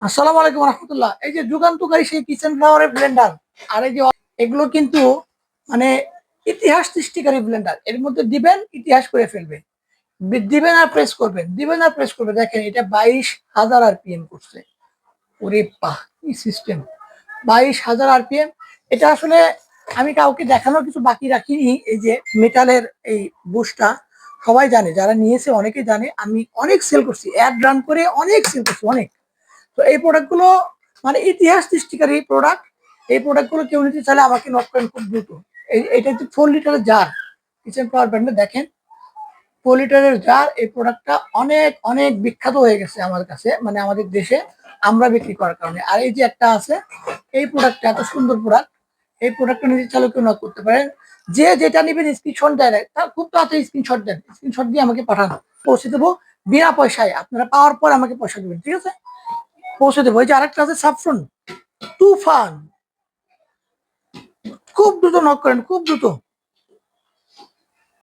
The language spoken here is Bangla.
আসসালামু আলাইকুম রহমতুল্লাহ। এই যে যুগান্তকারী সেই কিচেন ফ্লাওয়ারের ব্লেন্ডার আর এই যে এগুলো কিন্তু মানে ইতিহাস সৃষ্টিকারী ব্লেন্ডার। এর মধ্যে দিবেন ইতিহাস করে ফেলবে, দিবেন আর প্রেস করবেন, দিবেন আর প্রেস করবেন। দেখেন এটা 22,000 আরপিএম করছে। ওরে বাহ, কি সিস্টেম! 22,000 আরপিএম। এটা আসলে আমি কাউকে দেখানোর কিছু বাকি রাখিনি। এই যে মেটালের এই বুশটা সবাই জানে, যারা নিয়েছে অনেকে জানে। আমি অনেক সেল করছি, অ্যাড রান করে অনেক সেল করছি, অনেক। তো এই প্রোডাক্টগুলো মানে ইতিহাস সৃষ্টিকারী প্রোডাক্ট। এই প্রোডাক্টগুলো কেউ নিতে চাইলে আমাকে নক করেন খুব দ্রুত। এটা হচ্ছে 4 লিটারের জার, কিচেন পাওয়ার ব্র্যান্ডে। দেখেন 4 লিটারের জার। এই প্রোডাক্টটা অনেক অনেক বিখ্যাত হয়ে গেছে আমার কাছে, মানে আমাদের দেশে আমরা বিক্রি করার কারণে। আর এই যে একটা আছে, এই প্রোডাক্টটা এত সুন্দর প্রোডাক্ট। এই প্রোডাক্টটা নিতে চাইলে কেউ নক করতে পারেন। যে যেটা নেবেন স্ক্রিনশট দেয়, তার খুব তাড়াতাড়ি স্ক্রিনশট দেন, স্ক্রিনশট দিয়ে আমাকে পাঠান, পৌঁছে দেবো বিনা পয়সায়। আপনারা পাওয়ার পর আমাকে পয়সা দেবেন, ঠিক আছে? পৌঁছে দেবো। এই যে আরেকটা আছে সাফরন, তুফান। খুব দ্রুত নক করেন, খুব দ্রুত।